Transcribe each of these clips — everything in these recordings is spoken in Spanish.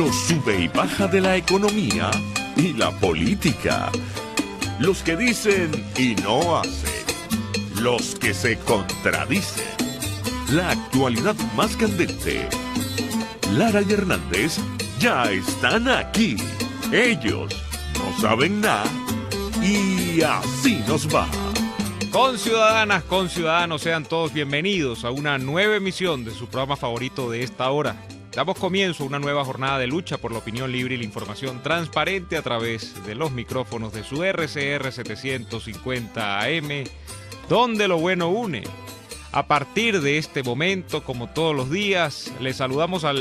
los sube y baja de la economía y la política, los que dicen y no hacen, los que se contradicen, la actualidad más candente. Lara y Hernández ya están aquí. Ellos no saben nada y así nos va. Conciudadanas, conciudadanos, sean todos bienvenidos a una nueva emisión de su programa favorito de esta hora. Damos comienzo a una nueva jornada de lucha por la opinión libre y la información transparente a través de los micrófonos de su RCR 750 AM, donde lo bueno une. A partir de este momento, como todos los días, les saludamos a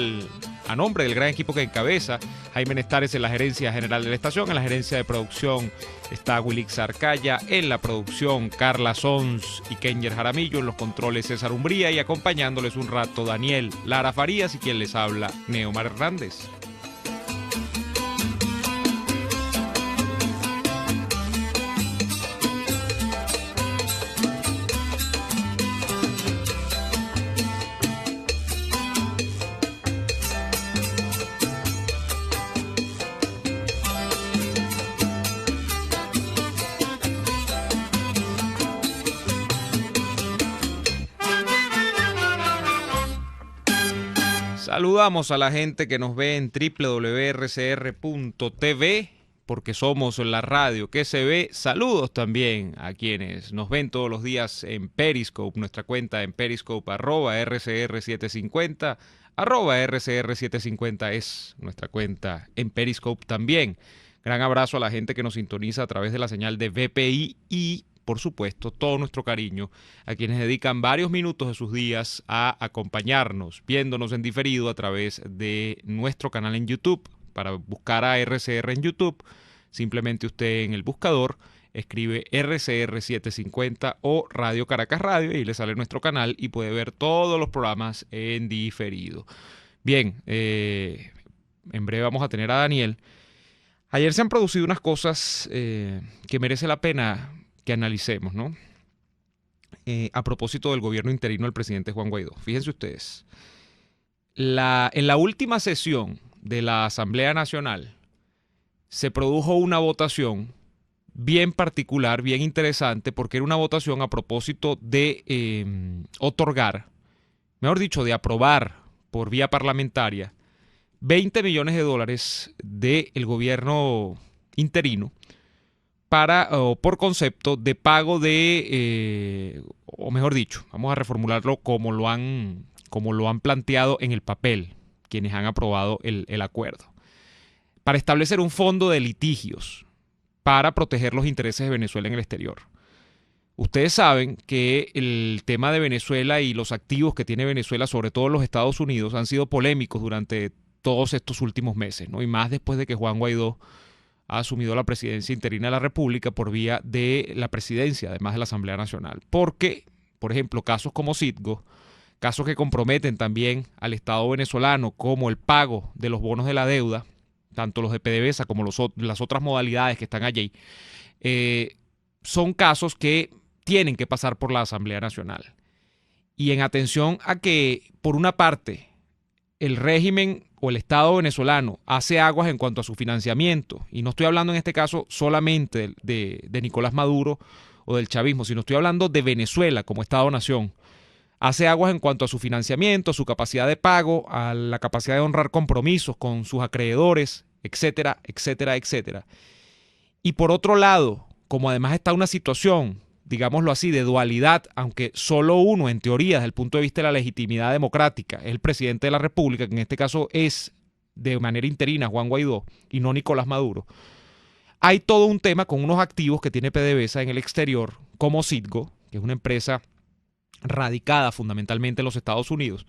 nombre del gran equipo que encabeza Jaime Nestares en la gerencia general de la estación. En la gerencia de producción está Wilix Arcaya, en la producción Carla Sons y Kenyer Jaramillo, en los controles César Umbría y acompañándoles un rato Daniel Lara Farías y quien les habla Neomar Hernández. Saludamos a la gente que nos ve en www.rcr.tv, porque somos la radio que se ve. Saludos también a quienes nos ven todos los días en Periscope, nuestra cuenta en Periscope, @RCR750, @RCR750 es nuestra cuenta en Periscope también. Gran abrazo a la gente que nos sintoniza a través de la señal de VPI y, por supuesto, todo nuestro cariño a quienes dedican varios minutos de sus días a acompañarnos, viéndonos en diferido a través de nuestro canal en YouTube. Para buscar a RCR en YouTube, simplemente usted en el buscador escribe RCR750 o Radio Caracas Radio y le sale nuestro canal y puede ver todos los programas en diferido. Bien, en breve vamos a tener a Daniel. Ayer se han producido unas cosas que merece la pena que analicemos, ¿no? A propósito del gobierno interino del presidente Juan Guaidó. Fíjense ustedes, en la última sesión de la Asamblea Nacional se produjo una votación bien particular, bien interesante, porque era una votación a propósito de otorgar, mejor dicho, de aprobar por vía parlamentaria 20 millones de dólares del gobierno interino por concepto de pago de, o mejor dicho, vamos a reformularlo como lo han planteado en el papel, quienes han aprobado el acuerdo, para establecer un fondo de litigios para proteger los intereses de Venezuela en el exterior. Ustedes saben que el tema de Venezuela y los activos que tiene Venezuela, sobre todo en los Estados Unidos, han sido polémicos durante todos estos últimos meses, ¿no? Y más después de que Juan Guaidó ha asumido la presidencia interina de la República por vía de la presidencia, además de la Asamblea Nacional. Porque, por ejemplo, casos como Citgo, casos que comprometen también al Estado venezolano, como el pago de los bonos de la deuda, tanto los de PDVSA como las otras modalidades que están allí, son casos que tienen que pasar por la Asamblea Nacional. Y en atención a que, por una parte, el régimen o el Estado venezolano hace aguas en cuanto a su financiamiento, y no estoy hablando en este caso solamente de Nicolás Maduro o del chavismo, sino estoy hablando de Venezuela como Estado-nación, hace aguas en cuanto a su financiamiento, a su capacidad de pago, a la capacidad de honrar compromisos con sus acreedores, etcétera, etcétera, etcétera. Y por otro lado, como además está una situación, digámoslo así, de dualidad, aunque solo uno, en teoría, desde el punto de vista de la legitimidad democrática, es el presidente de la República, que en este caso es de manera interina Juan Guaidó y no Nicolás Maduro. Hay todo un tema con unos activos que tiene PDVSA en el exterior, como Citgo, que es una empresa radicada fundamentalmente en los Estados Unidos,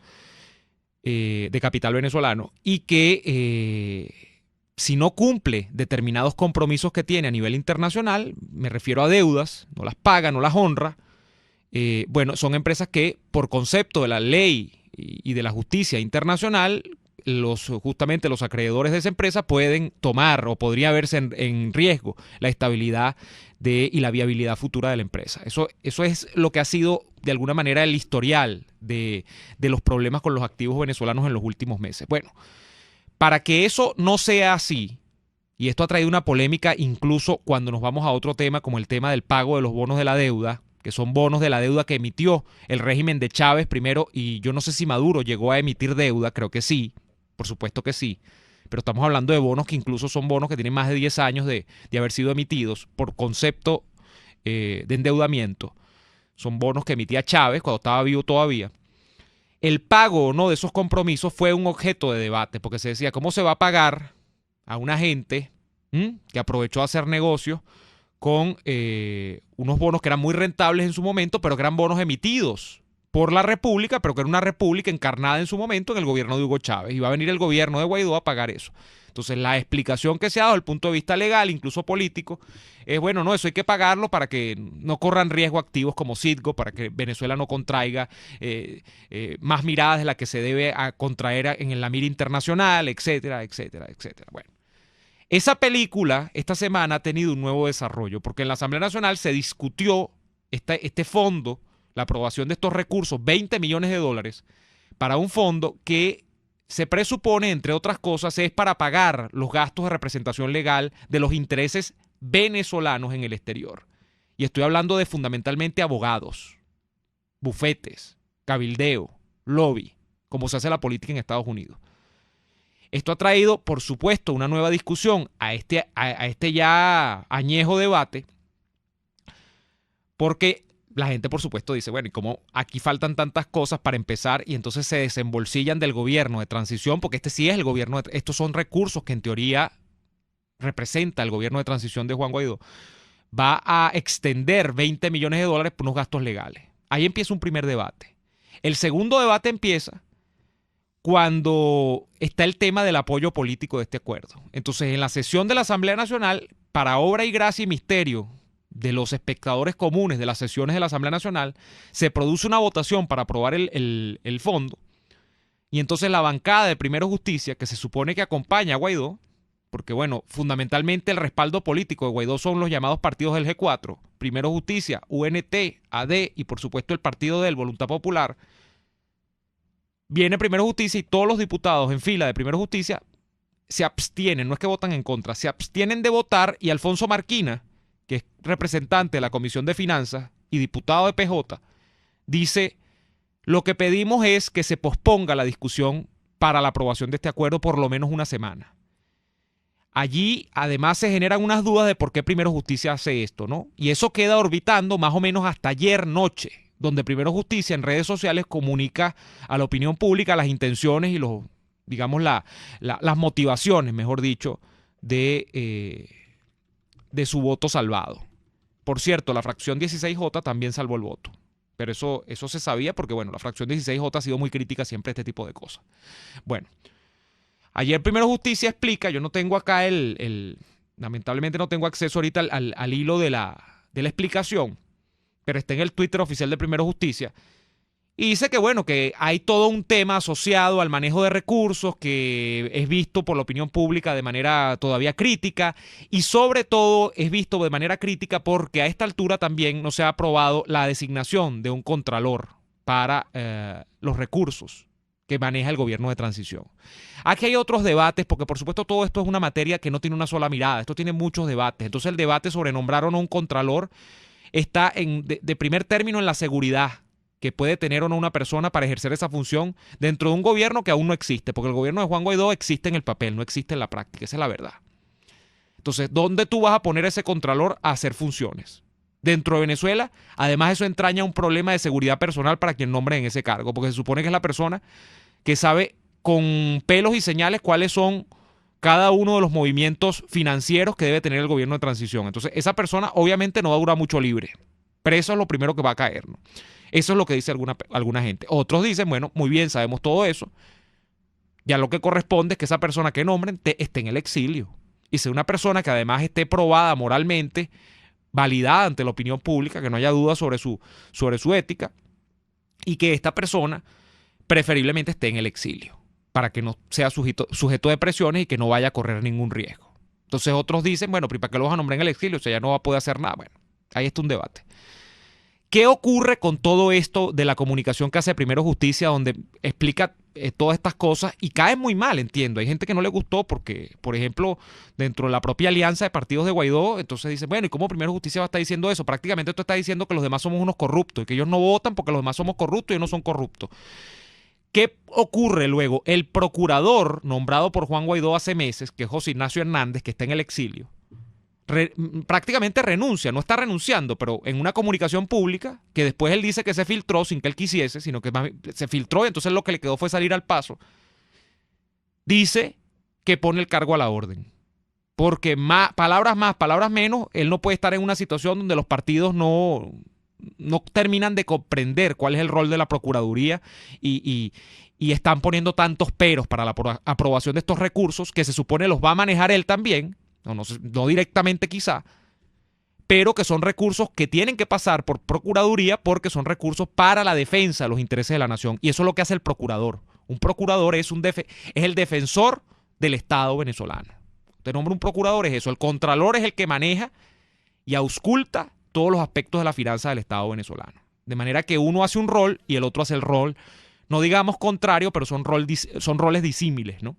de capital venezolano, y que si no cumple determinados compromisos que tiene a nivel internacional, me refiero a deudas, no las paga, no las honra, bueno, son empresas que por concepto de la ley y de la justicia internacional, justamente los acreedores de esa empresa pueden tomar o podría verse en riesgo la estabilidad y la viabilidad futura de la empresa. Eso es lo que ha sido de alguna manera el historial de los problemas con los activos venezolanos en los últimos meses. Bueno, Para que eso no sea así, y esto ha traído una polémica incluso cuando nos vamos a otro tema como el tema del pago de los bonos de la deuda, que son bonos de la deuda que emitió el régimen de Chávez primero, y yo no sé si Maduro llegó a emitir deuda, creo que sí, por supuesto que sí, pero estamos hablando de bonos que incluso son bonos que tienen más de 10 años de haber sido emitidos por concepto de endeudamiento. Son bonos que emitía Chávez cuando estaba vivo todavía. El pago o no de esos compromisos fue un objeto de debate, porque se decía, ¿cómo se va a pagar a una gente que aprovechó a hacer negocios con unos bonos que eran muy rentables en su momento, pero que eran bonos emitidos por la República, pero que era una república encarnada en su momento en el gobierno de Hugo Chávez? Y va a venir el gobierno de Guaidó a pagar eso. Entonces, la explicación que se ha dado desde el punto de vista legal, incluso político, es, bueno, no, eso hay que pagarlo para que no corran riesgo activos como Citgo, para que Venezuela no contraiga más miradas de las que se debe a contraer en la mira internacional, etcétera, etcétera, etcétera. Bueno, esa película esta semana ha tenido un nuevo desarrollo, porque en la Asamblea Nacional se discutió este fondo, la aprobación de estos recursos, 20 millones de dólares, para un fondo que se presupone, entre otras cosas, es para pagar los gastos de representación legal de los intereses venezolanos en el exterior. Y estoy hablando de fundamentalmente abogados, bufetes, cabildeo, lobby, como se hace la política en Estados Unidos. Esto ha traído, por supuesto, una nueva discusión a este ya añejo debate, porque la gente, por supuesto, dice, bueno, y como aquí faltan tantas cosas para empezar, y entonces se desembolsillan del gobierno de transición, porque este sí es el gobierno, estos son recursos que en teoría representa el gobierno de transición de Juan Guaidó, va a extender 20 millones de dólares por unos gastos legales. Ahí empieza un primer debate. El segundo debate empieza cuando está el tema del apoyo político de este acuerdo. Entonces, en la sesión de la Asamblea Nacional, para obra y gracia y misterio de los espectadores comunes de las sesiones de la Asamblea Nacional, se produce una votación para aprobar el fondo, y entonces la bancada de Primero Justicia, que se supone que acompaña a Guaidó, porque bueno, fundamentalmente el respaldo político de Guaidó son los llamados partidos del G4, Primero Justicia, UNT, AD y por supuesto el partido del Voluntad Popular, viene Primero Justicia y todos los diputados en fila de Primero Justicia se abstienen, no es que votan en contra, se abstienen de votar, y Alfonso Marquina, que es representante de la Comisión de Finanzas y diputado de PJ, dice, lo que pedimos es que se posponga la discusión para la aprobación de este acuerdo por lo menos una semana. Allí, además, se generan unas dudas de por qué Primero Justicia hace esto, ¿no? Y eso queda orbitando más o menos hasta ayer noche, donde Primero Justicia en redes sociales comunica a la opinión pública las intenciones y los, digamos, las motivaciones, mejor dicho, de su voto salvado. Por cierto, la fracción 16J también salvó el voto. Pero eso se sabía porque, bueno, la fracción 16J ha sido muy crítica siempre a este tipo de cosas. Bueno, ayer Primero Justicia explica, yo no tengo acá lamentablemente no tengo acceso ahorita al hilo de la explicación, pero está en el Twitter oficial de Primero Justicia. Y dice que, bueno, que hay todo un tema asociado al manejo de recursos que es visto por la opinión pública de manera todavía crítica, y sobre todo es visto de manera crítica porque a esta altura también no se ha aprobado la designación de un contralor para los recursos que maneja el gobierno de transición. Aquí hay otros debates porque, por supuesto, todo esto es una materia que no tiene una sola mirada, esto tiene muchos debates. Entonces el debate sobre nombrar o no un contralor está de primer término en la seguridad que puede tener o no una persona para ejercer esa función dentro de un gobierno que aún no existe, porque el gobierno de Juan Guaidó existe en el papel, no existe en la práctica, esa es la verdad. Entonces, ¿dónde tú vas a poner ese contralor a hacer funciones? Dentro de Venezuela, además eso entraña un problema de seguridad personal para quien nombre en ese cargo, porque se supone que es la persona que sabe con pelos y señales cuáles son cada uno de los movimientos financieros que debe tener el gobierno de transición. Entonces, esa persona obviamente no va a durar mucho libre. Preso es lo primero que va a caer, ¿no? Eso es lo que dice alguna gente. Otros dicen, bueno, muy bien, sabemos todo eso. Ya lo que corresponde es que esa persona que nombren esté en el exilio. Y sea una persona que además esté probada moralmente, validada ante la opinión pública, que no haya duda sobre su ética, y que esta persona preferiblemente esté en el exilio, para que no sea sujeto de presiones y que no vaya a correr ningún riesgo. Entonces otros dicen, bueno, ¿para qué lo vas a nombrar en el exilio? O sea, ya no va a poder hacer nada. Bueno, ahí está un debate. ¿Qué ocurre con todo esto de la comunicación que hace Primero Justicia, donde explica todas estas cosas y cae muy mal, entiendo. Hay gente que no le gustó porque, por ejemplo, dentro de la propia alianza de partidos de Guaidó, entonces dice, bueno, ¿y cómo Primero Justicia va a estar diciendo eso? Prácticamente tú estás diciendo que los demás somos unos corruptos y que ellos no votan porque los demás somos corruptos y ellos no son corruptos. ¿Qué ocurre luego? El procurador nombrado por Juan Guaidó hace meses, que es José Ignacio Hernández, que está en el exilio, prácticamente renuncia, no está renunciando, pero en una comunicación pública, que después él dice que se filtró sin que él quisiese, sino que se filtró y entonces lo que le quedó fue salir al paso, dice que pone el cargo a la orden. Porque palabras más, palabras menos, él no puede estar en una situación donde los partidos no terminan de comprender cuál es el rol de la Procuraduría y están poniendo tantos peros para la aprobación de estos recursos que se supone los va a manejar él también, no directamente quizá, pero que son recursos que tienen que pasar por Procuraduría porque son recursos para la defensa de los intereses de la nación. Y eso es lo que hace el procurador. Un procurador es el defensor del Estado venezolano. Usted nombra un procurador, es eso. El contralor es el que maneja y ausculta todos los aspectos de la finanza del Estado venezolano. De manera que uno hace un rol y el otro hace el rol, no digamos contrario, pero son roles disímiles, ¿no?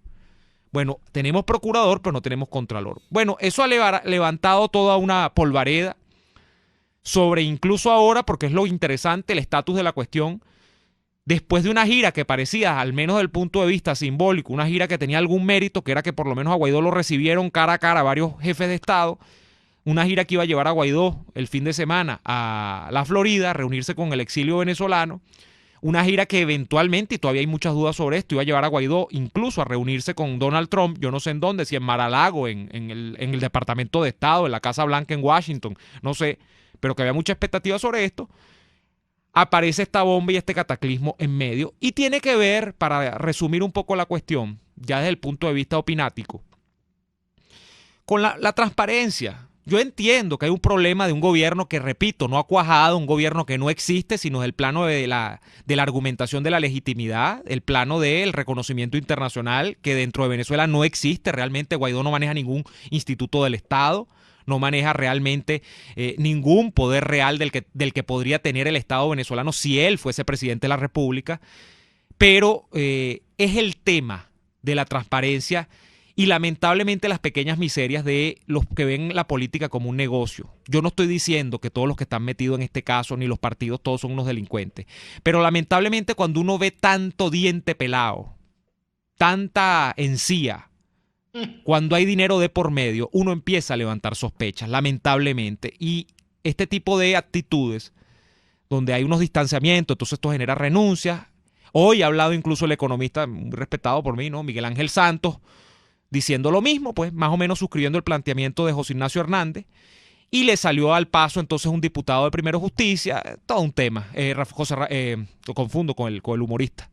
Bueno, tenemos procurador, pero no tenemos contralor. Bueno, eso ha levantado toda una polvareda sobre incluso ahora, porque es lo interesante, el estatus de la cuestión, después de una gira que parecía, al menos desde el punto de vista simbólico, una gira que tenía algún mérito, que era que por lo menos a Guaidó lo recibieron cara a cara varios jefes de Estado, una gira que iba a llevar a Guaidó el fin de semana a la Florida, a reunirse con el exilio venezolano, una gira que eventualmente, y todavía hay muchas dudas sobre esto, iba a llevar a Guaidó incluso a reunirse con Donald Trump, yo no sé en dónde, si en Mar-a-Lago, en el Departamento de Estado, en la Casa Blanca en Washington, no sé, pero que había mucha expectativa sobre esto. Aparece esta bomba y este cataclismo en medio, y tiene que ver, para resumir un poco la cuestión, ya desde el punto de vista opinático, con la transparencia. Yo entiendo que hay un problema de un gobierno que, repito, no ha cuajado, un gobierno que no existe, sino es el plano de la argumentación de la legitimidad, el plano del reconocimiento internacional, que dentro de Venezuela no existe. Realmente Guaidó no maneja ningún instituto del Estado, no maneja realmente ningún poder real del que podría tener el Estado venezolano si él fuese presidente de la República. Pero es el tema de la transparencia y lamentablemente las pequeñas miserias de los que ven la política como un negocio. Yo no estoy diciendo que todos los que están metidos en este caso, ni los partidos, todos son unos delincuentes. Pero lamentablemente cuando uno ve tanto diente pelado, tanta encía, cuando hay dinero de por medio, uno empieza a levantar sospechas, lamentablemente. Y este tipo de actitudes, donde hay unos distanciamientos, entonces esto genera renuncias. Hoy ha hablado incluso el economista muy respetado por mí, ¿no?, Miguel Ángel Santos, diciendo lo mismo, pues más o menos suscribiendo el planteamiento de José Ignacio Hernández, y le salió al paso entonces un diputado de Primero Justicia, todo un tema, lo confundo con el humorista,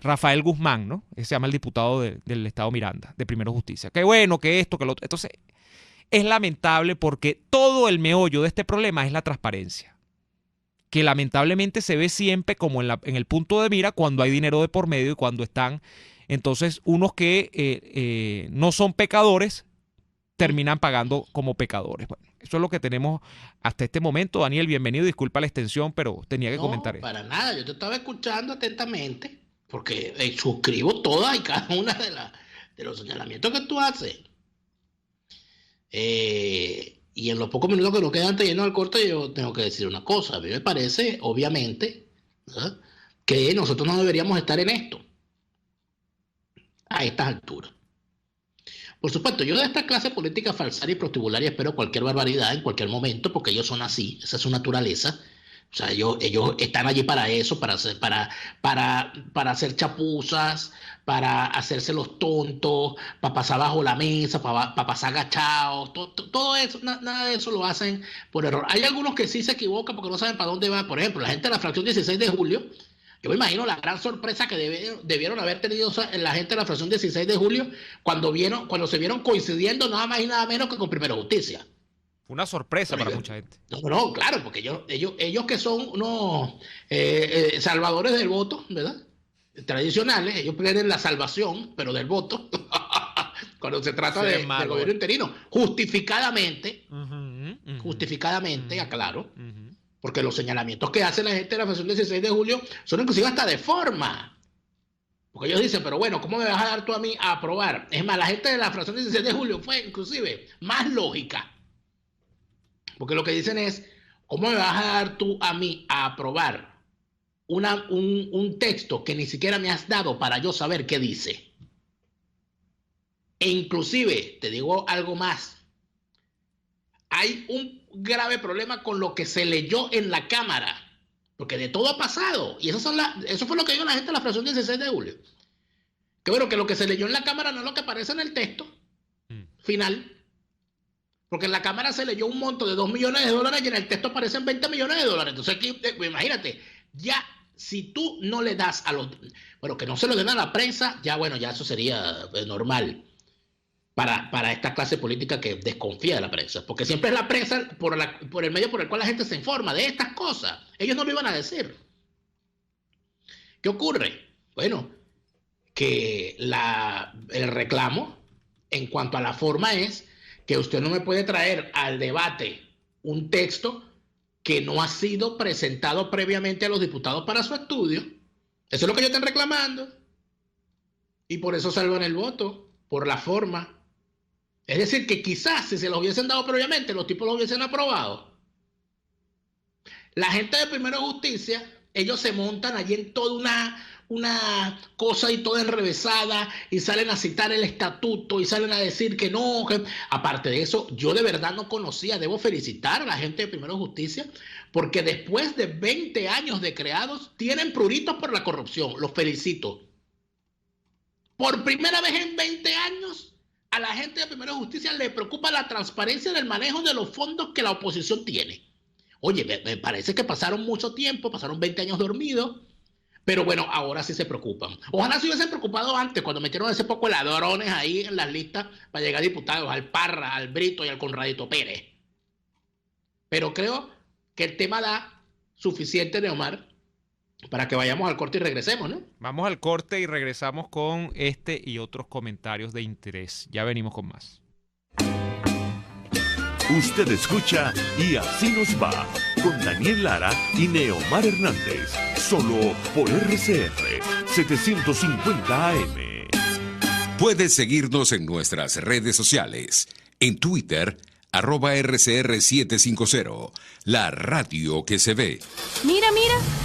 Rafael Guzmán, ¿no? Ese se llama el diputado del Estado Miranda, de Primero Justicia. Qué bueno, que esto, que lo otro. Entonces, es lamentable porque todo el meollo de este problema es la transparencia, que lamentablemente se ve siempre como en el punto de mira cuando hay dinero de por medio y cuando están entonces unos que no son pecadores terminan pagando como pecadores. Bueno, eso es lo que tenemos hasta este momento. Daniel, bienvenido, disculpa la extensión, pero tenía que comentar esto. No, para nada, yo te estaba escuchando atentamente, porque suscribo todas y cada una de los señalamientos que tú haces. Y en los pocos minutos que nos quedan antes de irnos al corte, yo tengo que decir una cosa. A mí me parece, obviamente, ¿verdad?, que nosotros no deberíamos estar en esto a estas alturas. Por supuesto, yo de esta clase política falsaria y prostibularia espero cualquier barbaridad en cualquier momento, porque ellos son así, esa es su naturaleza. O sea, ellos están allí para eso, para hacer chapuzas, para hacerse los tontos, para pasar bajo la mesa, para pasar agachados, todo eso, nada de eso lo hacen por error. Hay algunos que sí se equivocan porque no saben para dónde van. Por ejemplo, la gente de la fracción 16 de julio, yo me imagino la gran sorpresa que debieron haber tenido la gente de la fracción 16 de julio cuando se vieron coincidiendo nada más y nada menos que con Primero Justicia. Fue una sorpresa para mucha gente. No, claro, porque ellos que son unos salvadores del voto, ¿verdad?, tradicionales, ellos quieren la salvación, pero del voto, cuando se trata del gobierno interino, justificadamente, aclaro, porque los señalamientos que hace la gente de la fracción 16 de julio son inclusive hasta de forma. Porque ellos dicen, pero bueno, ¿cómo me vas a dar tú a mí a aprobar? Es más, la gente de la fracción 16 de julio fue inclusive más lógica. Porque lo que dicen es, ¿cómo me vas a dar tú a mí a aprobar un texto que ni siquiera me has dado para yo saber qué dice? E inclusive, te digo algo más, hay un grave problema con lo que se leyó en la Cámara, porque de todo ha pasado, y eso fue lo que dijo la gente de la fracción 16 de julio. Que bueno, que lo que se leyó en la Cámara no es lo que aparece en el texto final, porque en la Cámara se leyó un monto de $2 millones y en el texto aparecen $20 millones. Entonces aquí, imagínate, ya si tú no le das a los... Bueno, que no se lo den a la prensa, ya bueno, ya eso sería normal para esta clase política que desconfía de la prensa, porque siempre es la prensa por el medio por el cual la gente se informa de estas cosas. Ellos no lo iban a decir. ¿Qué ocurre? Bueno, que el reclamo en cuanto a la forma es que usted no me puede traer al debate un texto que no ha sido presentado previamente a los diputados para su estudio. Eso es lo que ellos están reclamando. Y por eso salvan el voto, por la forma. Es decir, que quizás si se los hubiesen dado previamente, los tipos los hubiesen aprobado. La gente de Primero Justicia, ellos se montan allí en toda una cosa y toda enrevesada y salen a citar el estatuto y salen a decir que no. Aparte de eso, yo de verdad no conocía, debo felicitar a la gente de Primero Justicia, porque después de 20 años de creados, tienen pruritos por la corrupción. Los felicito. Por primera vez en 20 años, a la gente de Primero Justicia le preocupa la transparencia del manejo de los fondos que la oposición tiene. Oye, me parece que pasaron mucho tiempo, pasaron 20 años dormidos, pero bueno, ahora sí se preocupan. Ojalá se hubiesen preocupado antes, cuando metieron ese poco de ladrones ahí en las listas para llegar a diputados, al Parra, al Brito y al Conradito Pérez. Pero creo que el tema da suficiente, Neomar, para que vayamos al corte y regresemos, ¿no? Vamos al corte y regresamos con este y otros comentarios de interés. Ya venimos con más. Usted escucha Y Así Nos Va, con Daniel Lara y Neomar Hernández, solo por RCR 750 AM. Puedes seguirnos en nuestras redes sociales. En Twitter, @RCR750, la radio que se ve. Mira,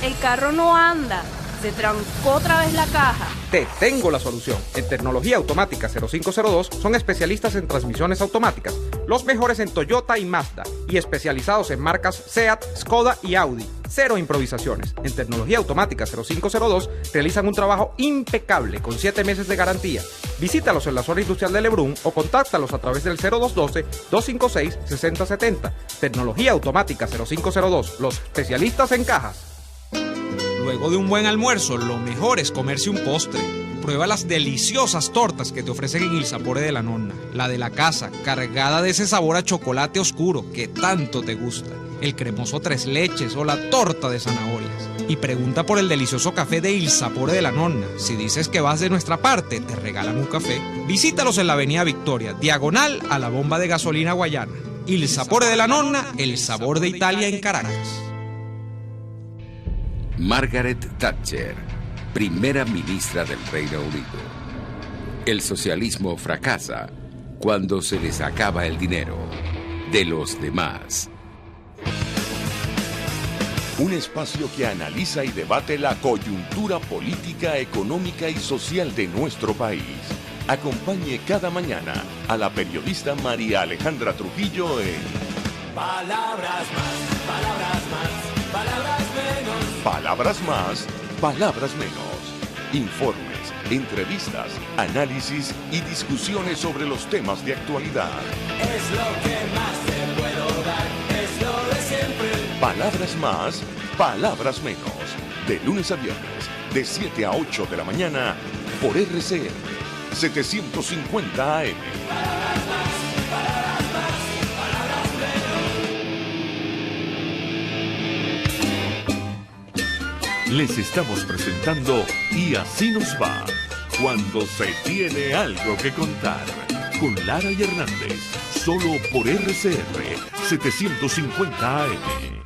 el carro no anda. Se trancó otra vez la caja. Te tengo la solución. En Tecnología Automática 0502 son especialistas en transmisiones automáticas, los mejores en Toyota y Mazda, y especializados en marcas Seat, Skoda y Audi. Cero improvisaciones. En Tecnología Automática 0502 realizan un trabajo impecable con 7 meses de garantía. Visítalos en la zona industrial de Lebrún o contáctalos a través del 0212-256-6070. Tecnología Automática 0502, los especialistas en cajas. Luego de un buen almuerzo, lo mejor es comerse un postre. Prueba las deliciosas tortas que te ofrecen en Il Sapore de la Nonna. La de la casa, cargada de ese sabor a chocolate oscuro que tanto te gusta. El cremoso tres leches o la torta de zanahorias. Y pregunta por el delicioso café de Il Sapore de la Nonna. Si dices que vas de nuestra parte, te regalan un café. Visítalos en la Avenida Victoria, diagonal a la bomba de gasolina Guayana. Il Sapore de la Nonna, el sabor de Italia en Caracas. Margaret Thatcher, primera ministra del Reino Unido. El socialismo fracasa cuando se les acaba el dinero de los demás. Un espacio que analiza y debate la coyuntura política, económica y social de nuestro país. Acompañe cada mañana a la periodista María Alejandra Trujillo en Palabras más, palabras más, palabras menos. Palabras más, palabras menos. Informes, entrevistas, análisis y discusiones sobre los temas de actualidad. Es lo que más te puedo dar, es lo de siempre. Palabras más, palabras menos. De lunes a viernes, de 7 a 8 de la mañana, por RCR 750 AM. Palabras más, palabras más, palabras menos. Les estamos presentando Y Así Nos Va, cuando se tiene algo que contar. Con Lara y Hernández, solo por RCR 750 AM.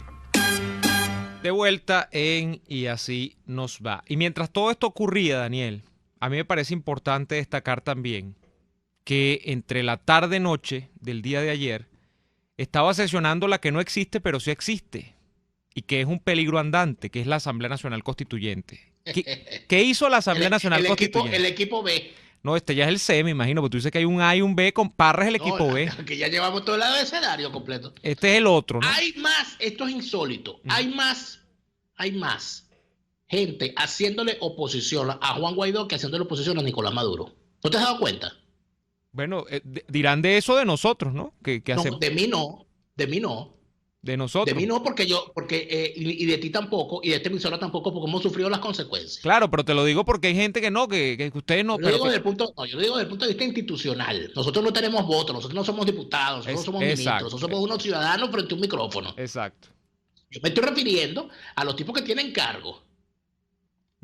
De vuelta en Y Así Nos Va. Y mientras todo esto ocurría, Daniel, a mí me parece importante destacar también que entre la tarde-noche del día de ayer estaba sesionando la que no existe, pero sí existe, y que es un peligro andante, que es la Asamblea Nacional Constituyente. ¿Qué hizo la Asamblea Nacional Constituyente? El equipo B. No, este ya es el C, me imagino, porque tú dices que hay un A y un B, con Parra es el equipo B. Que ya llevamos todo el abecedario completo. Este es el otro, ¿no? Hay más, esto es insólito, hay más gente haciéndole oposición a Juan Guaidó que haciéndole oposición a Nicolás Maduro. ¿No te has dado cuenta? Bueno, dirán de eso de nosotros, ¿no? Que No, hacemos. de mí no. De nosotros. De mí no, y de ti tampoco, y de este emisora tampoco, porque hemos sufrido las consecuencias. Claro, pero te lo digo porque hay gente que no, que ustedes no. Yo lo digo desde el punto de vista institucional. Nosotros no tenemos votos, nosotros no somos diputados, nosotros no somos ministros, nosotros somos unos ciudadanos frente a un micrófono. Exacto. Yo me estoy refiriendo a los tipos que tienen cargo.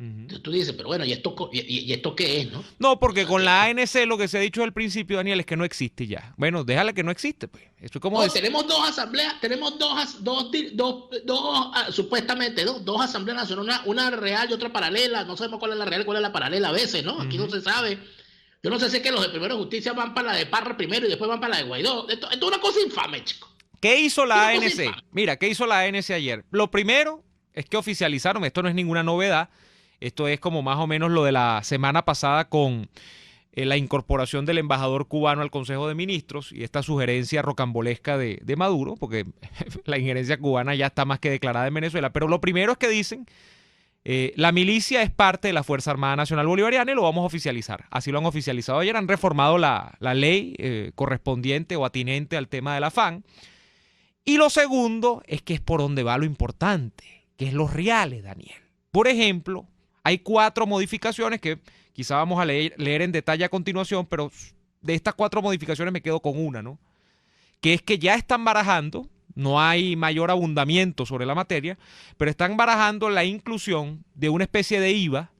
Entonces tú dices, pero bueno, ¿y esto qué es, no? No, porque con la ANC lo que se ha dicho al principio, Daniel, es que no existe ya. Bueno, déjale que no existe, pues. Esto es como tenemos dos asambleas, tenemos supuestamente dos asambleas nacionales, una real y otra paralela. No sabemos cuál es la real y cuál es la paralela a veces, ¿no? Aquí no se sabe. Yo no sé si es que los de Primero Justicia van para la de Parra primero y después van para la de Guaidó. Esto es una cosa infame, chico. ¿Qué hizo la ANC? Mira, ¿qué hizo la ANC ayer? Lo primero es que oficializaron, esto no es ninguna novedad, esto es como más o menos lo de la semana pasada con la incorporación del embajador cubano al Consejo de Ministros y esta sugerencia rocambolesca de Maduro, porque la injerencia cubana ya está más que declarada en Venezuela. Pero lo primero es que dicen, la milicia es parte de la Fuerza Armada Nacional Bolivariana y lo vamos a oficializar. Así lo han oficializado ayer, han reformado la ley correspondiente o atinente al tema de la FAN. Y lo segundo es que es por donde va lo importante, que es los reales, Daniel. Por ejemplo, hay 4 modificaciones que quizá vamos a leer en detalle a continuación, pero de estas 4 modificaciones me quedo con una, ¿no? Que es que ya están barajando, no hay mayor abundamiento sobre la materia, pero están barajando la inclusión de una especie de IVA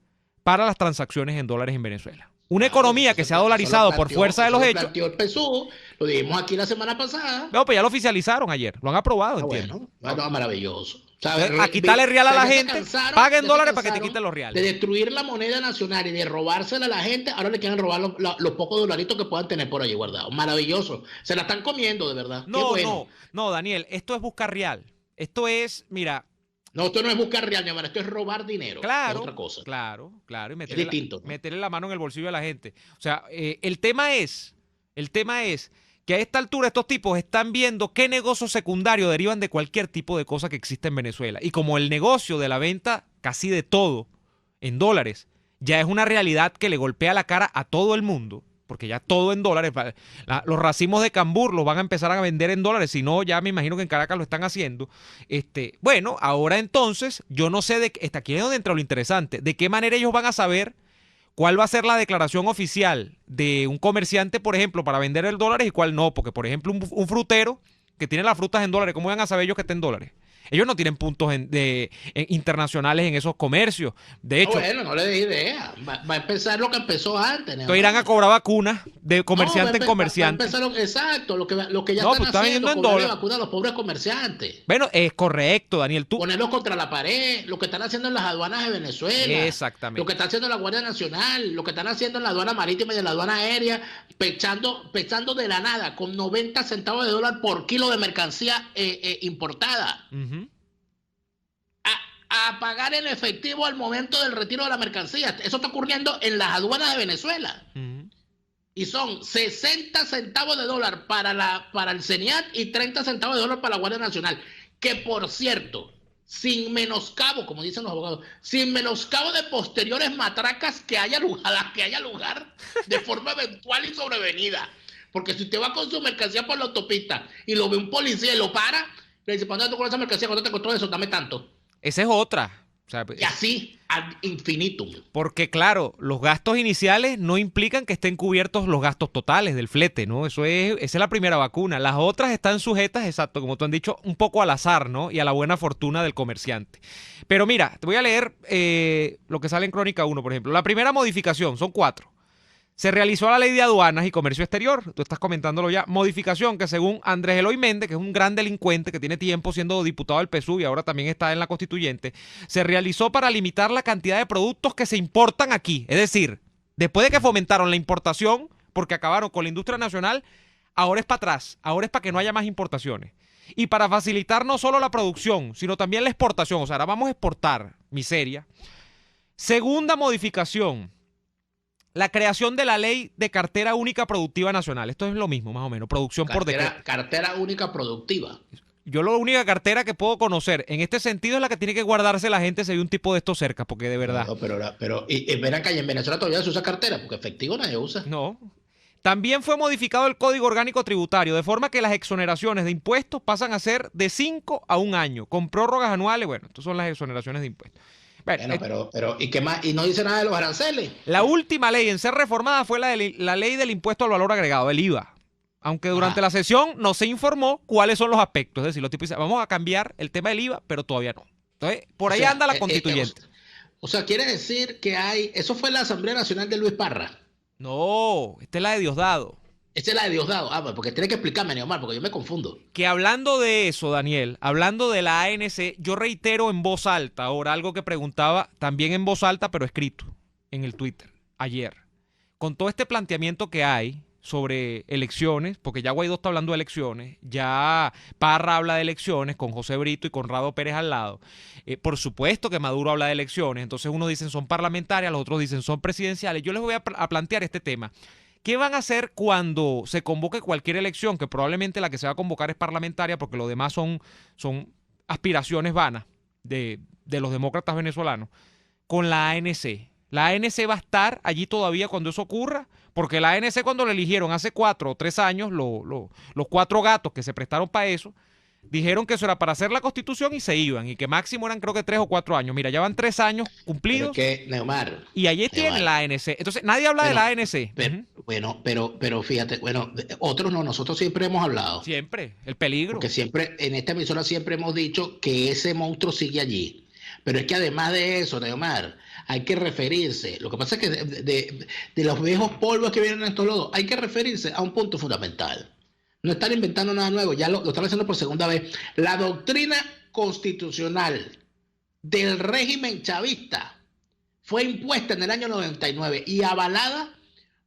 para las transacciones en dólares en Venezuela. Una economía que se ha dolarizado por fuerza de los hechos. El PSUV, lo dijimos aquí la semana pasada. No, pues ya lo oficializaron ayer, lo han aprobado, entiendo. Bueno, maravilloso. A quitarle real a la gente, paguen dólares para que te quiten los reales. De destruir la moneda nacional y de robársela a la gente, ahora le quieren robar los pocos dolaritos que puedan tener por allí guardados. Maravilloso. Se la están comiendo, de verdad. No, Daniel, esto es buscar real. Esto es, mira. No, esto no es buscar real, mi hermano, esto es robar dinero. Claro, es otra cosa. Claro. Y es distinto, ¿no? Meterle la mano en el bolsillo a la gente. O sea, el tema es que a esta altura estos tipos están viendo qué negocios secundarios derivan de cualquier tipo de cosa que existe en Venezuela. Y como el negocio de la venta casi de todo en dólares ya es una realidad que le golpea la cara a todo el mundo, porque ya todo en dólares, los racimos de cambur los van a empezar a vender en dólares, si no ya me imagino que en Caracas lo están haciendo. Bueno, ahora entonces, yo no sé, aquí es donde entra lo interesante, de qué manera ellos van a saber cuál va a ser la declaración oficial de un comerciante, por ejemplo, para vender el dólar y cuál no, porque por ejemplo un frutero que tiene las frutas en dólares, ¿cómo van a saber ellos que está en dólares? Ellos no tienen puntos internacionales en esos comercios. De hecho, no le des idea. Va a empezar lo que empezó antes. Entonces irán a cobrar vacunas de comerciante en comerciante. Exacto, lo que ya no, están haciendo, cobrarle vacunas a los pobres comerciantes. Bueno, es correcto, Daniel. Ponerlos contra la pared, lo que están haciendo en las aduanas de Venezuela. Exactamente. Lo que está haciendo la Guardia Nacional, lo que están haciendo en la aduana marítima y en la aduana aérea, pechando de la nada con 90 centavos de dólar por kilo de mercancía importada. A pagar en efectivo al momento del retiro de la mercancía. Eso está ocurriendo en las aduanas de Venezuela. Y son 60 centavos de dólar para el CENIAT y 30 centavos de dólar para la Guardia Nacional. Que por cierto, sin menoscabo, como dicen los abogados, sin menoscabo de posteriores matracas que haya lugar de forma eventual y sobrevenida. Porque si usted va con su mercancía por la autopista y lo ve un policía y lo para, le dice, ¿para dónde tú con esa mercancía? ¿Cuánto te costó eso? Dame tanto. Esa es otra. O sea, y así, ad infinitum. Porque claro, los gastos iniciales no implican que estén cubiertos los gastos totales del flete, ¿no? Esa es la primera vacuna. Las otras están sujetas, exacto, como tú han dicho, un poco al azar, ¿no? Y a la buena fortuna del comerciante. Pero mira, te voy a leer lo que sale en Crónica 1, por ejemplo. La primera modificación, son 4. Se realizó la Ley de Aduanas y Comercio Exterior, tú estás comentándolo ya, modificación que según Andrés Eloy Méndez, que es un gran delincuente que tiene tiempo siendo diputado del PSUV y ahora también está en la Constituyente, se realizó para limitar la cantidad de productos que se importan aquí, es decir, Después de que fomentaron la importación, porque acabaron con la industria nacional, ahora es para atrás, ahora es para que no haya más importaciones. Y para facilitar no solo la producción, sino también la exportación. O sea, ahora vamos a exportar miseria. Segunda modificación, la creación de la ley de cartera única productiva nacional. Esto es lo mismo, más o menos, producción por decreto. Cartera única productiva. Yo la única cartera que puedo conocer en este sentido es la que tiene que guardarse la gente si hay un tipo de esto cerca, porque de verdad. No, pero y ven acá, y en Venezuela todavía se usa cartera, porque efectivo nadie usa. No. También fue modificado el Código Orgánico Tributario, de forma que las exoneraciones de impuestos pasan a ser de 5 a 1 año, con prórrogas anuales. Bueno, estas son las exoneraciones de impuestos. Bueno, pero ¿y qué más? ¿Y no dice nada de los aranceles? La última ley en ser reformada fue la ley del impuesto al valor agregado, el IVA. Aunque durante la sesión no se informó cuáles son los aspectos. Es decir, los tipos dicen, vamos a cambiar el tema del IVA, pero todavía no. Entonces, por ahí anda la constituyente. O sea, quiere decir que hay... Eso fue la Asamblea Nacional de Luis Parra. No, esta es la de Diosdado. Esta es la de Diosdado. Ah, porque tiene que explicarme, Neomar, porque yo me confundo. Que hablando de eso, Daniel, hablando de la ANC, yo reitero en voz alta ahora algo que preguntaba también en voz alta, pero escrito en el Twitter ayer. Con todo este planteamiento que hay sobre elecciones, porque ya Guaidó está hablando de elecciones, ya Parra habla de elecciones con José Brito y Conrado Pérez al lado. Por supuesto que Maduro habla de elecciones, entonces unos dicen son parlamentarias, los otros dicen son presidenciales. Yo les voy a plantear este tema. ¿Qué van a hacer cuando se convoque cualquier elección? Que probablemente la que se va a convocar es parlamentaria, porque lo demás son aspiraciones vanas de los demócratas venezolanos, con la ANC. La ANC va a estar allí todavía cuando eso ocurra, porque la ANC cuando la eligieron hace 4 o 3 años, los 4 gatos que se prestaron para eso, dijeron que eso era para hacer la Constitución y se iban, y que máximo eran creo que 3 o 4 años. Mira, ya van 3 años cumplidos. Neomar, y allí tienen la ANC. Entonces, nadie habla de la ANC. Bueno, pero fíjate, otros no, nosotros siempre hemos hablado. Siempre, el peligro. Porque siempre, en esta emisora siempre hemos dicho que ese monstruo sigue allí. Pero es que además de eso, Neomar, hay que referirse, lo que pasa es que de los viejos polvos que vienen en estos lodos, hay que referirse a un punto fundamental. No están inventando nada nuevo, ya lo están haciendo por segunda vez. La doctrina constitucional del régimen chavista fue impuesta en el año 99 y avalada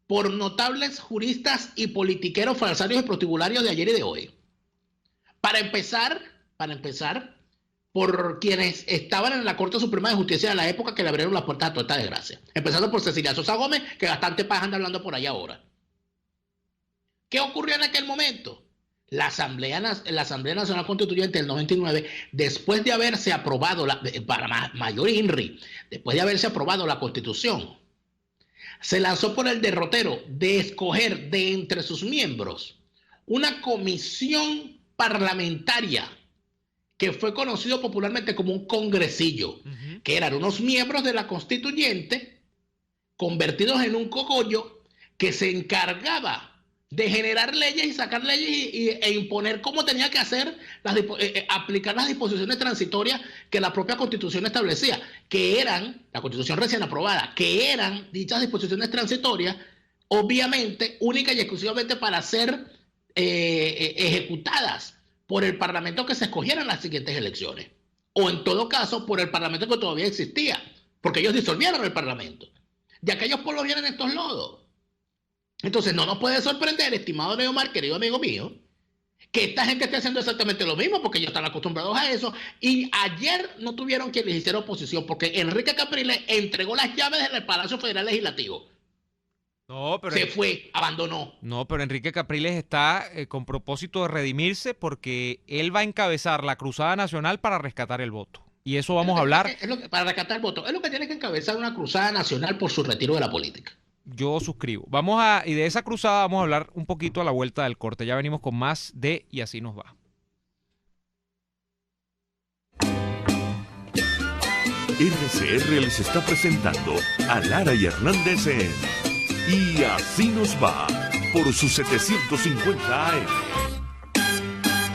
por notables juristas y politiqueros falsarios y prostibularios de ayer y de hoy. Para empezar, por quienes estaban en la Corte Suprema de Justicia de la época que le abrieron las puertas a toda esta desgracia. Empezando por Cecilia Sosa Gómez, que bastante paja anda hablando por ahí ahora. ¿Qué ocurrió en aquel momento? La Asamblea Nacional Constituyente del 99, después de haberse aprobado, para mayor INRI, después de haberse aprobado la Constitución, se lanzó por el derrotero de escoger de entre sus miembros una comisión parlamentaria que fue conocido popularmente como un congresillo, que eran unos miembros de la constituyente convertidos en un cogollo que se encargaba de generar leyes y sacar leyes e imponer cómo tenía que hacer, aplicar las disposiciones transitorias que la propia Constitución establecía, que eran, la Constitución recién aprobada, que eran dichas disposiciones transitorias, obviamente, única y exclusivamente para ser ejecutadas por el Parlamento que se escogiera en las siguientes elecciones, o en todo caso por el Parlamento que todavía existía, porque ellos disolvieron el Parlamento. De aquellos pueblos vienen estos lodos. Entonces no nos puede sorprender, estimado Neomar, querido amigo mío, que esta gente esté haciendo exactamente lo mismo, porque ellos están acostumbrados a eso, y ayer no tuvieron quien les hiciera oposición, porque Enrique Capriles entregó las llaves del Palacio Federal Legislativo. No, pero se fue, abandonó. No, pero Enrique Capriles está con propósito de redimirse, porque él va a encabezar la Cruzada Nacional para rescatar el voto. Y eso vamos a hablar. Para rescatar el voto. Es lo que tiene que encabezar una Cruzada Nacional por su retiro de la política. Yo suscribo. Y de esa cruzada vamos a hablar un poquito a la vuelta del corte. Ya venimos con más de Y Así Nos Va. RCR les está presentando a Lara y Hernández en Y Así Nos Va por sus 750 AM.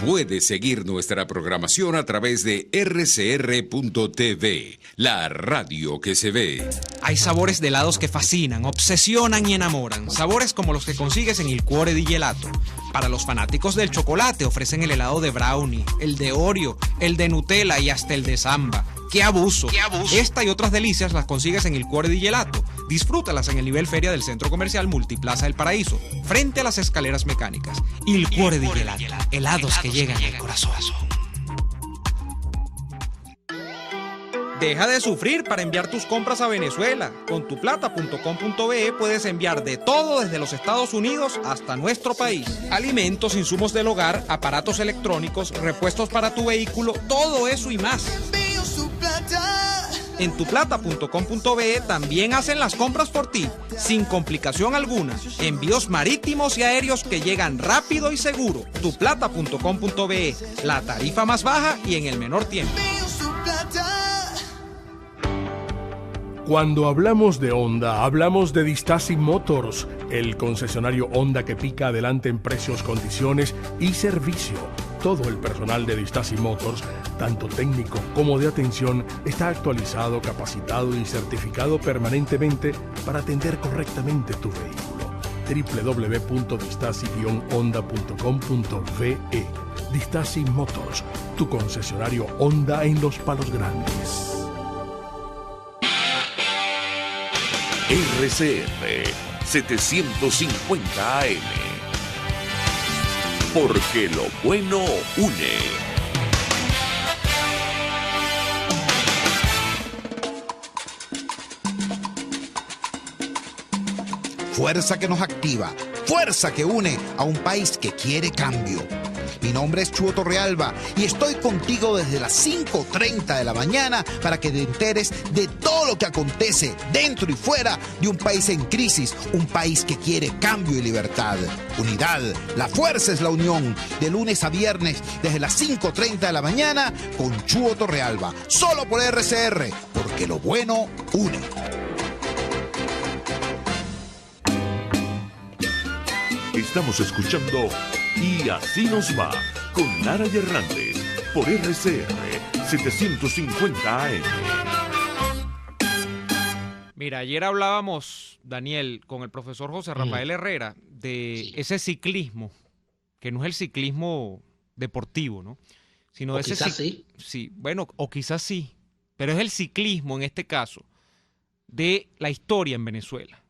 Puede seguir nuestra programación a través de rcr.tv, la radio que se ve. Hay sabores de helados que fascinan, obsesionan y enamoran. Sabores como los que consigues en Il Cuore di Gelato. Para los fanáticos del chocolate ofrecen el helado de brownie, el de Oreo, el de Nutella y hasta el de Samba. ¡Qué abuso! Esta y otras delicias las consigues en Il Cuore di Gelato. Disfrútalas en el nivel feria del Centro Comercial Multiplaza del Paraíso, frente a las escaleras mecánicas. Il Cuore di Gelato. Helados que llegan al corazón. Deja de sufrir para enviar tus compras a Venezuela. Con tuplata.com.be puedes enviar de todo desde los Estados Unidos hasta nuestro país. Alimentos, insumos del hogar, aparatos electrónicos, repuestos para tu vehículo, todo eso y más. En tuplata.com.be también hacen las compras por ti, sin complicación alguna. Envíos marítimos y aéreos que llegan rápido y seguro. Tuplata.com.be, la tarifa más baja y en el menor tiempo. Cuando hablamos de Honda, hablamos de Distasi Motors, el concesionario Honda que pica adelante en precios, condiciones y servicio. Todo el personal de Distasi Motors, tanto técnico como de atención, está actualizado, capacitado y certificado permanentemente para atender correctamente tu vehículo. www.distasi-honda.com.ve. Distasi Motors, tu concesionario Honda en Los Palos Grandes. RCR 750 AM. Porque lo bueno une. Fuerza que nos activa, fuerza que une a un país que quiere cambio. Mi nombre es Chuo Torrealba y estoy contigo desde las 5:30 de la mañana para que te enteres de todo lo que acontece dentro y fuera de un país en crisis, un país que quiere cambio y libertad. Unidad, la fuerza es la unión, de lunes a viernes desde las 5:30 de la mañana con Chuo Torrealba, solo por RCR, porque lo bueno une. Estamos escuchando Y Así Nos Va con Lara y Hernández por RCR 750 AM. Mira, ayer hablábamos, Daniel, con el profesor José Rafael Herrera de ese ciclismo, que no es el ciclismo deportivo, ¿no? Sino O ese quizás sí. Sí, bueno, o quizás sí, pero es el ciclismo en este caso de la historia en Venezuela.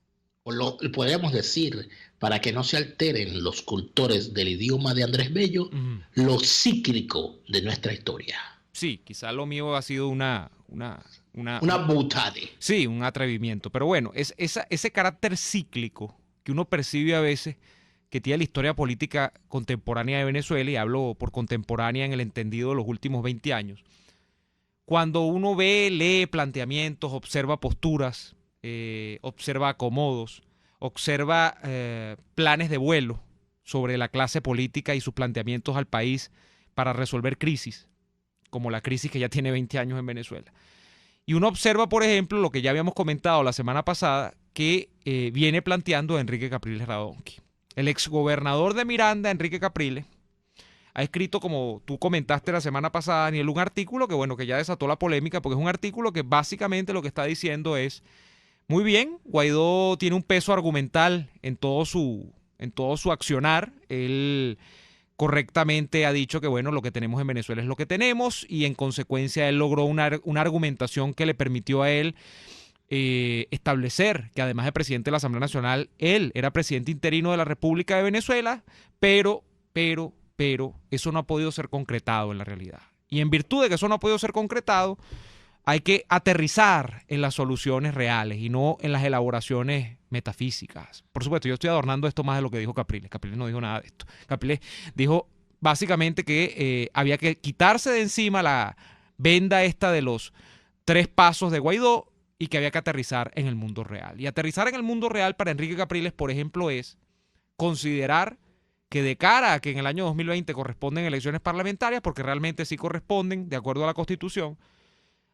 O lo podríamos decir, para que no se alteren los cultores del idioma de Andrés Bello, lo cíclico de nuestra historia. Sí, quizá lo mío ha sido una butade. Sí, un atrevimiento. Pero bueno, ese carácter cíclico que uno percibe a veces que tiene la historia política contemporánea de Venezuela, y hablo por contemporánea en el entendido de los últimos 20 años, cuando uno ve, lee planteamientos, observa posturas, observa acomodos, observa planes de vuelo sobre la clase política y sus planteamientos al país para resolver crisis, como la crisis que ya tiene 20 años en Venezuela. Y uno observa, por ejemplo, lo que ya habíamos comentado la semana pasada, que viene planteando Enrique Capriles Radonqui. El exgobernador de Miranda, Enrique Capriles, ha escrito, como tú comentaste la semana pasada, Daniel, un artículo que, bueno, que ya desató la polémica, porque es un artículo que básicamente lo que está diciendo es: muy bien, Guaidó tiene un peso argumental en todo su accionar. Él correctamente ha dicho que, bueno, lo que tenemos en Venezuela es lo que tenemos, y en consecuencia él logró una argumentación que le permitió a él establecer que, además de presidente de la Asamblea Nacional, él era presidente interino de la República de Venezuela, pero eso no ha podido ser concretado en la realidad. Y en virtud de que eso no ha podido ser concretado, hay que aterrizar en las soluciones reales y no en las elaboraciones metafísicas. Por supuesto, yo estoy adornando esto más de lo que dijo Capriles. Capriles no dijo nada de esto. Capriles dijo básicamente que había que quitarse de encima la venda esta de los 3 pasos de Guaidó y que había que aterrizar en el mundo real. Y aterrizar en el mundo real para Enrique Capriles, por ejemplo, es considerar que de cara a que en el año 2020 corresponden elecciones parlamentarias, porque realmente sí corresponden, de acuerdo a la Constitución,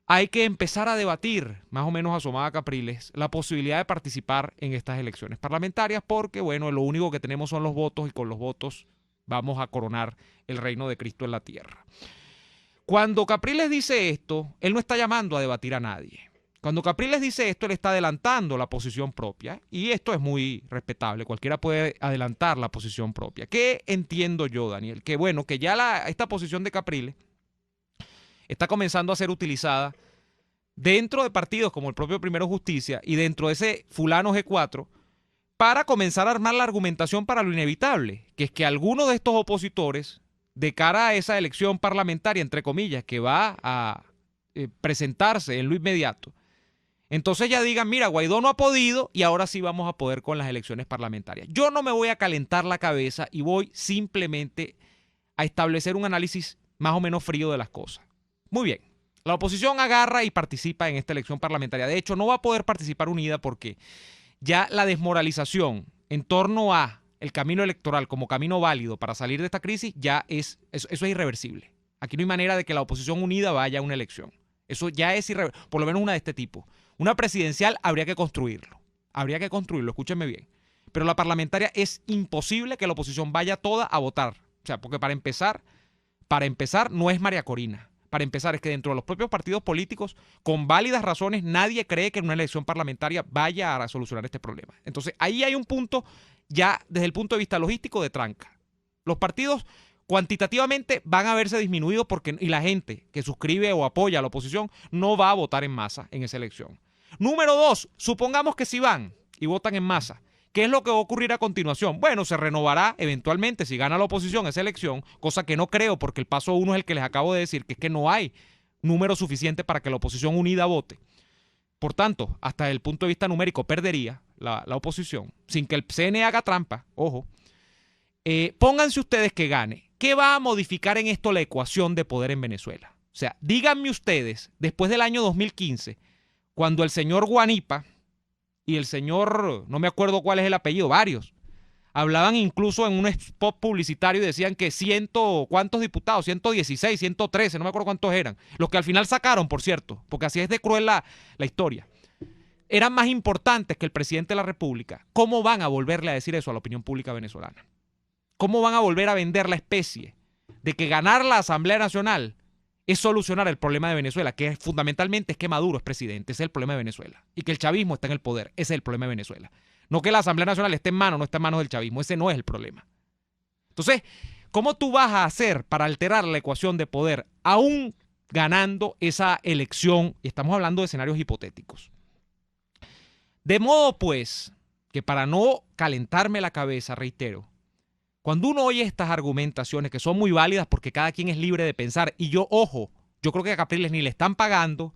hay que empezar a debatir, más o menos asomada Capriles, la posibilidad de participar en estas elecciones parlamentarias, porque, bueno, lo único que tenemos son los votos, y con los votos vamos a coronar el reino de Cristo en la tierra. Cuando Capriles dice esto, él no está llamando a debatir a nadie. Cuando Capriles dice esto, él está adelantando la posición propia, y esto es muy respetable. Cualquiera puede adelantar la posición propia. ¿Qué entiendo yo, Daniel? Que, bueno, que ya esta posición de Capriles está comenzando a ser utilizada dentro de partidos como el propio Primero Justicia y dentro de ese fulano G4 para comenzar a armar la argumentación para lo inevitable, que es que algunos de estos opositores, de cara a esa elección parlamentaria, entre comillas, que va a presentarse en lo inmediato, entonces ya digan, mira, Guaidó no ha podido y ahora sí vamos a poder con las elecciones parlamentarias. Yo no me voy a calentar la cabeza y voy simplemente a establecer un análisis más o menos frío de las cosas. Muy bien, la oposición agarra y participa en esta elección parlamentaria. De hecho, no va a poder participar unida porque ya la desmoralización en torno a el camino electoral como camino válido para salir de esta crisis ya eso es irreversible. Aquí no hay manera de que la oposición unida vaya a una elección. Eso ya es irreversible, por lo menos una de este tipo. Una presidencial habría que construirlo. Habría que construirlo, escúchenme bien. Pero la parlamentaria es imposible que la oposición vaya toda a votar. O sea, porque para empezar no es María Corina. Para empezar es que dentro de los propios partidos políticos, con válidas razones, nadie cree que en una elección parlamentaria vaya a solucionar este problema. Entonces, ahí hay un punto ya desde el punto de vista logístico de tranca. Los partidos cuantitativamente van a verse disminuidos y la gente que suscribe o apoya a la oposición no va a votar en masa en esa elección. Número 2, supongamos que sí van y votan en masa. ¿Qué es lo que va a ocurrir a continuación? Bueno, se renovará eventualmente si gana la oposición esa elección, cosa que no creo porque el paso 1 es el que les acabo de decir, que es que no hay número suficiente para que la oposición unida vote. Por tanto, hasta el punto de vista numérico perdería la oposición, sin que el CNE haga trampa, ojo. Pónganse ustedes que gane. ¿Qué va a modificar en esto la ecuación de poder en Venezuela? O sea, díganme ustedes, después del año 2015, cuando el señor Guanipa y el señor, no me acuerdo cuál es el apellido, varios, hablaban incluso en un spot publicitario y decían que ¿cuántos diputados? 116, 113, no me acuerdo cuántos eran. Los que al final sacaron, por cierto, porque así es de cruel la historia. Eran más importantes que el presidente de la República. ¿Cómo van a volverle a decir eso a la opinión pública venezolana? ¿Cómo van a volver a vender la especie de que ganar la Asamblea Nacional es solucionar el problema de Venezuela, que fundamentalmente es que Maduro es presidente, ese es el problema de Venezuela, y que el chavismo está en el poder, ese es el problema de Venezuela? No que la Asamblea Nacional esté en manos, no está en manos del chavismo, ese no es el problema. Entonces, ¿cómo tú vas a hacer para alterar la ecuación de poder aún ganando esa elección? Y estamos hablando de escenarios hipotéticos. De modo, pues, que para no calentarme la cabeza, reitero, cuando uno oye estas argumentaciones que son muy válidas porque cada quien es libre de pensar, y yo creo que a Capriles ni le están pagando,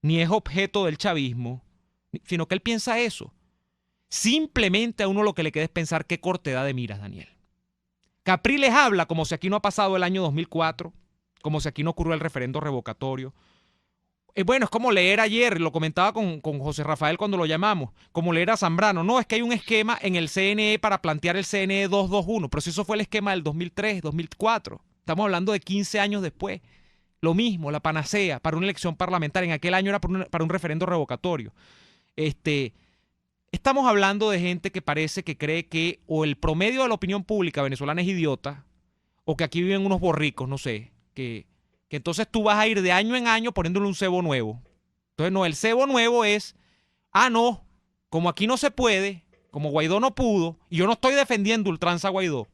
ni es objeto del chavismo, sino que él piensa eso. Simplemente a uno lo que le queda es pensar qué cortedad de miras, Daniel. Capriles habla como si aquí no ha pasado el año 2004, como si aquí no ocurrió el referendo revocatorio. Bueno, es como leer ayer, lo comentaba con José Rafael cuando lo llamamos, como leer a Zambrano. No, es que hay un esquema en el CNE para plantear el CNE 221, pero si eso fue el esquema del 2003, 2004. Estamos hablando de 15 años después. Lo mismo, la panacea para una elección parlamentaria. En aquel año era para un referendo revocatorio. Estamos hablando de gente que parece que cree que o el promedio de la opinión pública venezolana es idiota, o que aquí viven unos borricos, no sé, que entonces tú vas a ir de año en año poniéndole un cebo nuevo. Entonces, no, el cebo nuevo es, no, como aquí no se puede, como Guaidó no pudo, y yo no estoy defendiendo ultranza a Guaidó,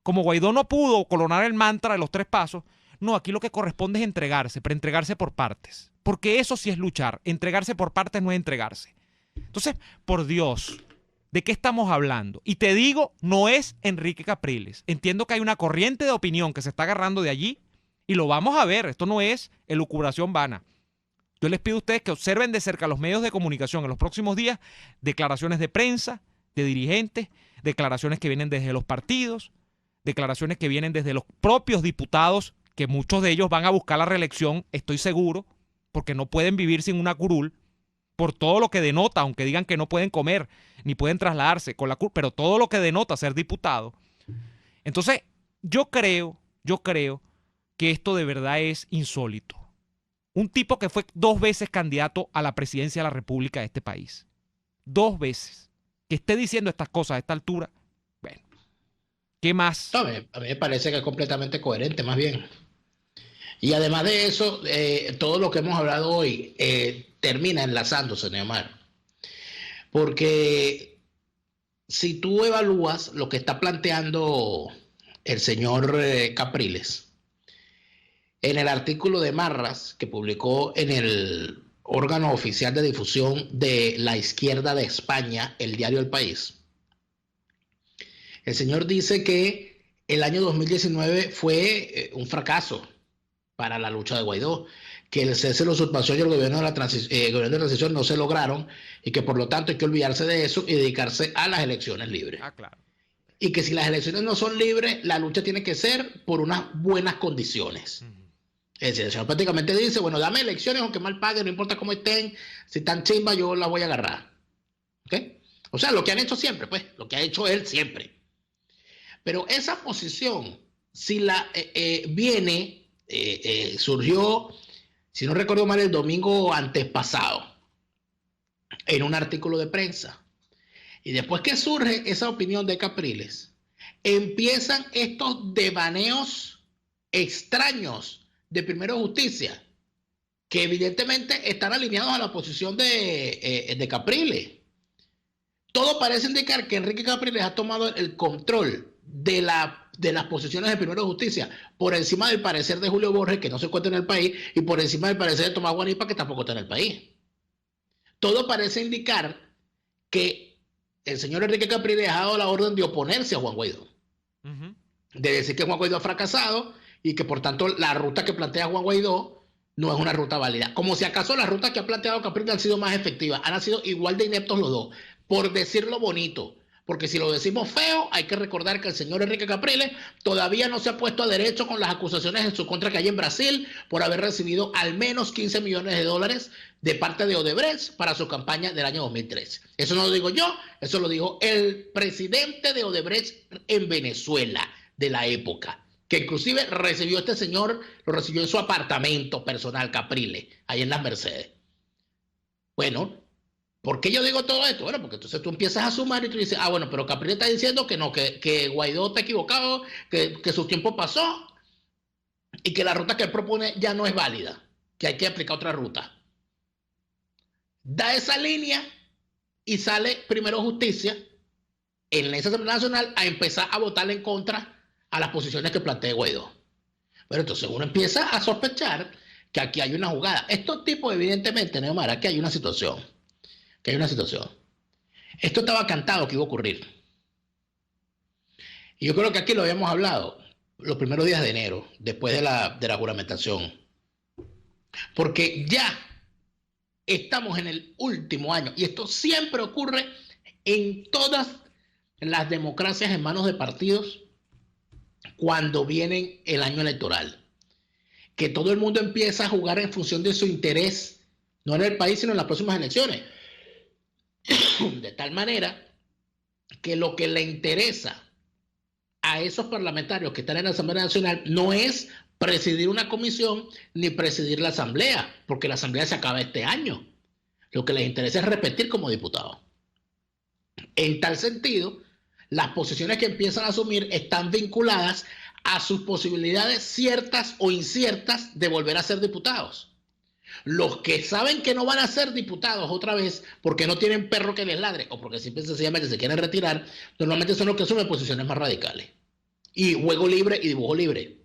como Guaidó no pudo coronar el mantra de los 3 pasos, no, aquí lo que corresponde es entregarse, pero entregarse por partes. Porque eso sí es luchar, entregarse por partes no es entregarse. Entonces, por Dios, ¿de qué estamos hablando? Y te digo, no es Enrique Capriles. Entiendo que hay una corriente de opinión que se está agarrando de allí, y lo vamos a ver, esto no es elucubración vana. Yo les pido a ustedes que observen de cerca los medios de comunicación en los próximos días, declaraciones de prensa, de dirigentes, declaraciones que vienen desde los partidos, declaraciones que vienen desde los propios diputados, que muchos de ellos van a buscar la reelección, estoy seguro, porque no pueden vivir sin una curul, por todo lo que denota, aunque digan que no pueden comer, ni pueden trasladarse con la curul, pero todo lo que denota ser diputado. Entonces, yo creo que esto de verdad es insólito. Un tipo que fue 2 veces candidato a la presidencia de la República de este país. 2 veces. Que esté diciendo estas cosas a esta altura. Bueno, ¿qué más? A mí me parece que es completamente coherente, más bien. Y además de eso, todo lo que hemos hablado hoy termina enlazándose, Neomar. Porque si tú evalúas lo que está planteando el señor Capriles, en el artículo de Marras que publicó en el órgano oficial de difusión de la izquierda de España, el diario El País. El señor dice que el año 2019 fue un fracaso para la lucha de Guaidó, que el cese de la usurpación y el gobierno de transición no se lograron y que por lo tanto hay que olvidarse de eso y dedicarse a las elecciones libres. Claro. Y que si las elecciones no son libres, la lucha tiene que ser por unas buenas condiciones. Es decir, el señor prácticamente dice, bueno, dame elecciones aunque mal paguen, no importa cómo estén, si están chimba yo las voy a agarrar. ¿Ok? O sea, lo que han hecho siempre, pues, lo que ha hecho él siempre. Pero esa posición, si la surgió, si no recuerdo mal, el domingo antes pasado, en un artículo de prensa. Y después que surge esa opinión de Capriles, empiezan estos devaneos extraños de Primero Justicia, que evidentemente están alineados a la posición de Capriles. Todo parece indicar que Enrique Capriles ha tomado el control de las posiciones de Primero Justicia por encima del parecer de Julio Borges, que no se encuentra en el país, y por encima del parecer de Tomás Guanipa, que tampoco está en el país. Todo parece indicar que el señor Enrique Capriles ha dado la orden de oponerse a Juan Guaidó. De decir que Juan Guaidó ha fracasado y que por tanto la ruta que plantea Juan Guaidó no es una ruta válida. Como si acaso las rutas que ha planteado Capriles han sido más efectivas. Han sido igual de ineptos los dos, por decirlo bonito. Porque si lo decimos feo, hay que recordar que el señor Enrique Capriles todavía no se ha puesto a derecho con las acusaciones en su contra que hay en Brasil por haber recibido al menos 15 millones de dólares de parte de Odebrecht para su campaña del año 2013. Eso no lo digo yo, eso lo dijo el presidente de Odebrecht en Venezuela de la época, que inclusive recibió este señor, lo recibió en su apartamento personal, Capriles, ahí en Las Mercedes. Bueno, ¿por qué yo digo todo esto? Bueno, porque entonces tú empiezas a sumar y tú dices, bueno, pero Capriles está diciendo que no, que Guaidó está equivocado, que su tiempo pasó y que la ruta que él propone ya no es válida, que hay que aplicar otra ruta. Da esa línea y sale Primero Justicia en esa Asamblea Nacional a empezar a votarle en contra a las posiciones que plantea Guaidó. Pero entonces uno empieza a sospechar que aquí hay una jugada. Estos tipos, evidentemente, Neomar, aquí hay una situación. Esto estaba cantado que iba a ocurrir. Y yo creo que aquí lo habíamos hablado los primeros días de enero, después de la juramentación. Porque ya estamos en el último año. Y esto siempre ocurre en todas las democracias en manos de partidos cuando viene el año electoral. Que todo el mundo empieza a jugar en función de su interés, no en el país, sino en las próximas elecciones. De tal manera que lo que le interesa a esos parlamentarios que están en la Asamblea Nacional no es presidir una comisión ni presidir la Asamblea, porque la Asamblea se acaba este año. Lo que les interesa es repetir como diputado. En tal sentido, las posiciones que empiezan a asumir están vinculadas a sus posibilidades ciertas o inciertas de volver a ser diputados. Los que saben que no van a ser diputados otra vez porque no tienen perro que les ladre o porque simple y sencillamente se quieren retirar, normalmente son los que asumen posiciones más radicales. Y juego libre y dibujo libre.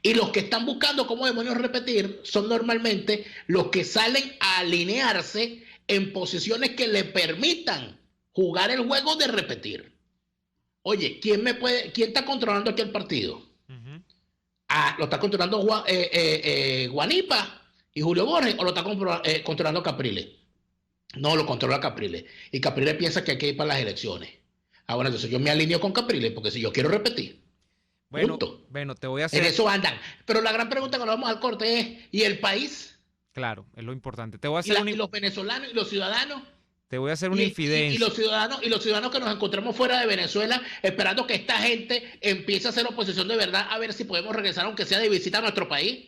Y los que están buscando cómo demonios repetir son normalmente los que salen a alinearse en posiciones que le permitan jugar el juego de repetir. Oye, ¿quién está controlando aquí el partido? ¿Lo está controlando Guanipa y Julio Borges o lo está controlando Capriles? No, lo controla Capriles. Y Capriles piensa que hay que ir para las elecciones. Bueno, entonces yo me alineo con Capriles porque si yo quiero repetir. Bueno, te voy a hacer... En eso andan. Pero la gran pregunta cuando vamos al corte es, ¿y el país? Claro, es lo importante. Te voy a hacer ¿Y los venezolanos y los ciudadanos? Te voy a hacer una infidencia. Y los ciudadanos que nos encontramos fuera de Venezuela esperando que esta gente empiece a hacer oposición de verdad a ver si podemos regresar aunque sea de visita a nuestro país.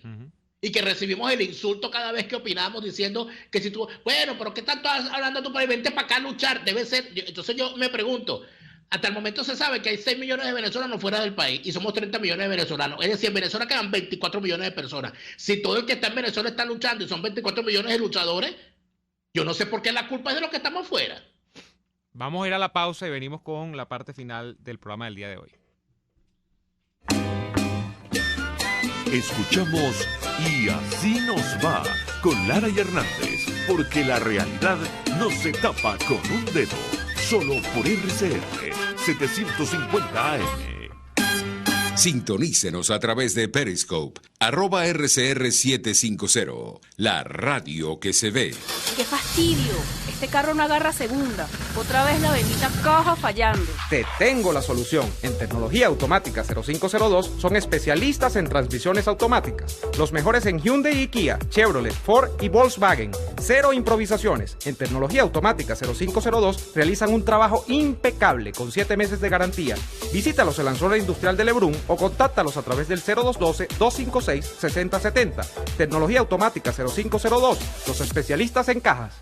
Y que recibimos el insulto cada vez que opinamos diciendo que si tú... Bueno, pero ¿qué tanto hablando tu país? Vente para acá a luchar. Debe ser... Entonces yo me pregunto, hasta el momento se sabe que hay 6 millones de venezolanos fuera del país y somos 30 millones de venezolanos. Es decir, en Venezuela quedan 24 millones de personas. Si todo el que está en Venezuela está luchando y son 24 millones de luchadores, yo no sé por qué la culpa es de los que estamos fuera. Vamos a ir a la pausa y venimos con la parte final del programa del día de hoy. Escuchamos Y Así Nos Va con Lara y Hernández, porque la realidad no se tapa con un dedo. Solo por RCR 750 AM. Sintonícenos a través de Periscope, @RCR750, la radio que se ve. ¡Qué fastidio! Este carro no agarra segunda. Otra vez la bendita caja fallando. Te tengo la solución. En Tecnología Automática 0502 son especialistas en transmisiones automáticas. Los mejores en Hyundai y Kia, Chevrolet, Ford y Volkswagen. Cero improvisaciones. En Tecnología Automática 0502 realizan un trabajo impecable con 7 meses de garantía. Visítalos en la zona industrial de Lebrún o contáctalos a través del 0212-256-6070. Tecnología Automática 0502, los especialistas en cajas.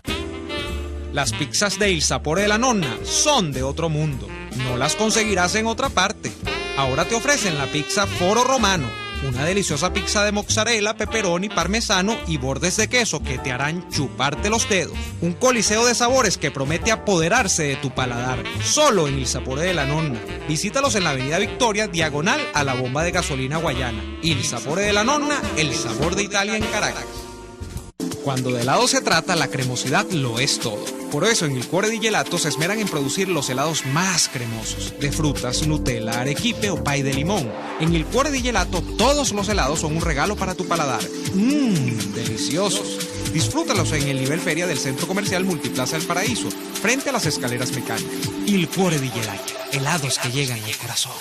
Las pizzas de Il Sapore de la Nonna son de otro mundo. No las conseguirás en otra parte. Ahora te ofrecen la pizza Foro Romano, una deliciosa pizza de mozzarella, pepperoni, parmesano y bordes de queso que te harán chuparte los dedos. Un coliseo de sabores que promete apoderarse de tu paladar, solo en Il Sapore de la Nonna. Visítalos en la Avenida Victoria, diagonal a la bomba de gasolina Guayana. Il Sapore de la Nonna, el sabor de Italia en Caracas. Cuando de helado se trata, la cremosidad lo es todo. Por eso en Il Cuore di Gelato se esmeran en producir los helados más cremosos, de frutas, Nutella, arequipe o pay de limón. En Il Cuore di Gelato todos los helados son un regalo para tu paladar. Deliciosos. Disfrútalos en el nivel feria del Centro Comercial Multiplaza El Paraíso, frente a las escaleras mecánicas. Il Cuore di Gelato, helados que llegan al corazón.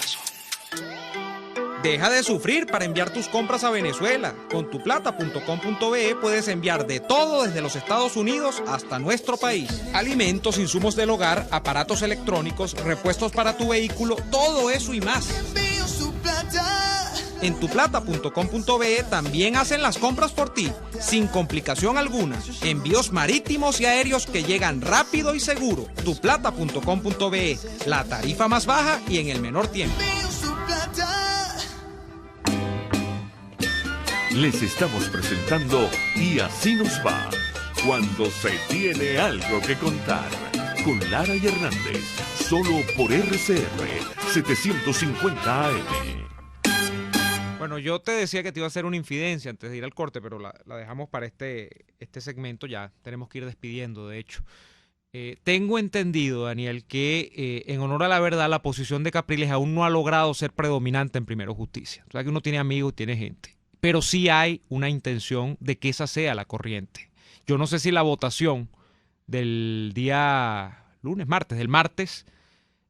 Deja de sufrir para enviar tus compras a Venezuela. Con tuplata.com.be puedes enviar de todo desde los Estados Unidos hasta nuestro país. Alimentos, insumos del hogar, aparatos electrónicos, repuestos para tu vehículo, todo eso y más. En tuplata.com.be también hacen las compras por ti, sin complicación alguna. Envíos marítimos y aéreos que llegan rápido y seguro. Tuplata.com.be, la tarifa más baja y en el menor tiempo. Les estamos presentando Y así nos va, cuando se tiene algo que contar, con Lara y Hernández, solo por RCR 750 AM. Bueno, yo te decía que te iba a hacer una infidencia antes de ir al corte, pero la dejamos para este segmento, ya tenemos que ir despidiendo, de hecho. Tengo entendido, Daniel, que en honor a la verdad, la posición de Capriles aún no ha logrado ser predominante en Primero Justicia. O sea, que uno tiene amigos, tiene gente. Pero sí hay una intención de que esa sea la corriente. Yo no sé si la votación del día del martes,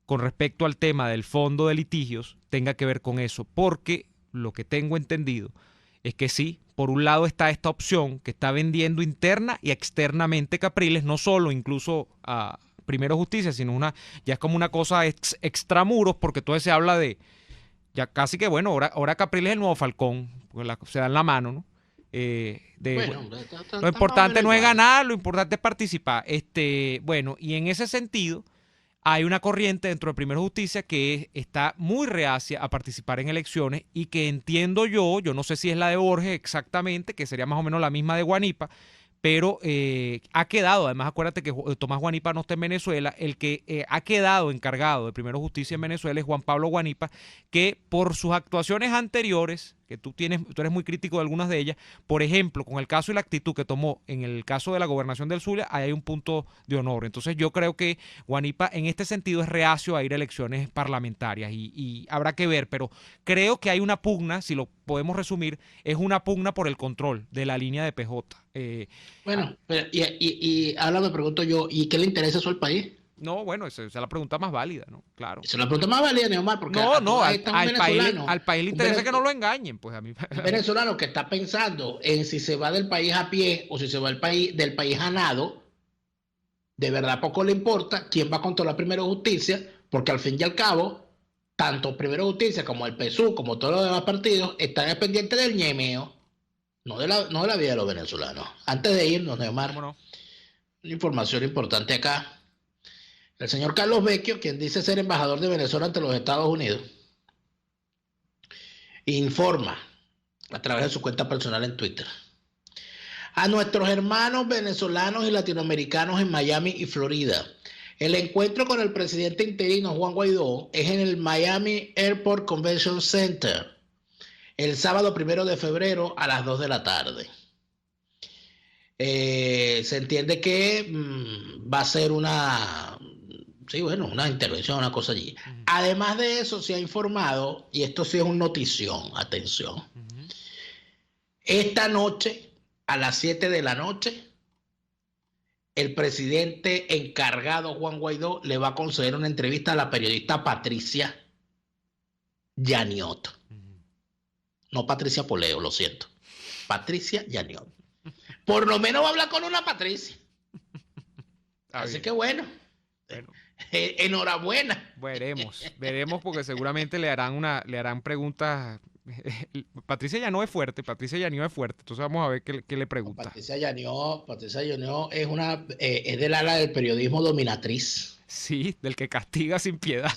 con respecto al tema del fondo de litigios, tenga que ver con eso, porque lo que tengo entendido es que sí, por un lado está esta opción que está vendiendo interna y externamente Capriles, no solo incluso a Primero Justicia, sino ya es como una cosa extramuros, porque todo se habla de, ya casi que bueno, ahora Capriles es el nuevo Falcón, porque se dan la mano, ¿no? Lo importante no es ganar, lo importante es participar. Bueno, y en ese sentido hay una corriente dentro de Primero Justicia que está muy reacia a participar en elecciones y que entiendo yo no sé si es la de Borges exactamente, que sería más o menos la misma de Guanipa, pero ha quedado, además acuérdate que Tomás Guanipa no está en Venezuela, el que ha quedado encargado de Primero Justicia en Venezuela es Juan Pablo Guanipa, que por sus actuaciones anteriores, que tú eres muy crítico de algunas de ellas, por ejemplo, con el caso y la actitud que tomó en el caso de la gobernación del Zulia, ahí hay un punto de honor. Entonces yo creo que Guanipa en este sentido es reacio a ir a elecciones parlamentarias y habrá que ver, pero creo que hay una pugna, si lo podemos resumir, es una pugna por el control de la línea de PJ. Bueno, pero, y ahora me pregunto yo, ¿y qué le interesa eso al país? No, bueno, esa es la pregunta más válida, ¿no? Claro. Esa es la pregunta más válida, Neomar, porque al país le interesa que no lo engañen, pues a mí. Un venezolano que está pensando en si se va del país a pie o si se va del país a nado, de verdad poco le importa quién va a controlar Primero Justicia, porque al fin y al cabo, tanto Primero Justicia como el PSUV, como todos los demás partidos, están pendientes del ñemeo, no de la vida de los venezolanos. Antes de irnos, Neomar, una información importante acá. El señor Carlos Vecchio, quien dice ser embajador de Venezuela ante los Estados Unidos, informa a través de su cuenta personal en Twitter a nuestros hermanos venezolanos y latinoamericanos en Miami y Florida. El encuentro con el presidente interino Juan Guaidó es en el Miami Airport Convention Center el sábado 1 de febrero a las 2 de la tarde. Se entiende que va a ser una intervención, una cosa allí. Además de eso, se ha informado, y esto sí es una notición, atención, esta noche, a las 7 de la noche, el presidente encargado, Juan Guaidó, le va a conceder una entrevista a la periodista Patricia Yaniot. No Patricia Poleo, lo siento. Patricia Yaniot. Por lo menos va a hablar con una Patricia. Así que bueno. Enhorabuena. Veremos porque seguramente le harán preguntas. Patricia Yaniot es fuerte, entonces vamos a ver qué le pregunta. Patricia Yaniot es del ala del periodismo dominatriz. Sí, del que castiga sin piedad.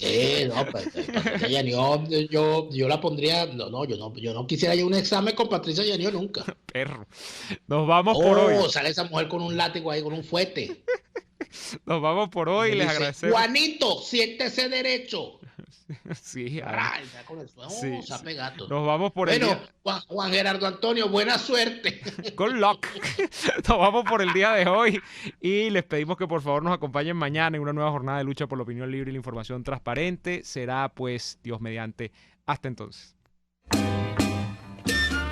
Patricia Yaniot, yo la pondría, yo no quisiera ir a un examen con Patricia Yaniot nunca. Perro. Nos vamos por hoy. Sale esa mujer con un látigo ahí, con un fuete. Nos vamos por hoy, les agradecemos. Juanito, siéntese derecho. Sí, Nos vamos por el día. Juan Gerardo Antonio, buena suerte. Good luck. Nos vamos por el día de hoy y les pedimos que por favor nos acompañen mañana en una nueva jornada de lucha por la opinión libre y la información transparente. Será pues, Dios mediante, hasta entonces.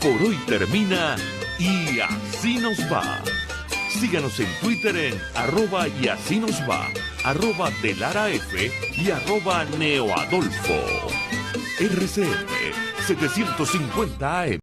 Por hoy termina Y Así Nos Va. Síganos en Twitter en @YASINOSVA, @DeLaraF y @NeoAdolfo. RCF 750 AM.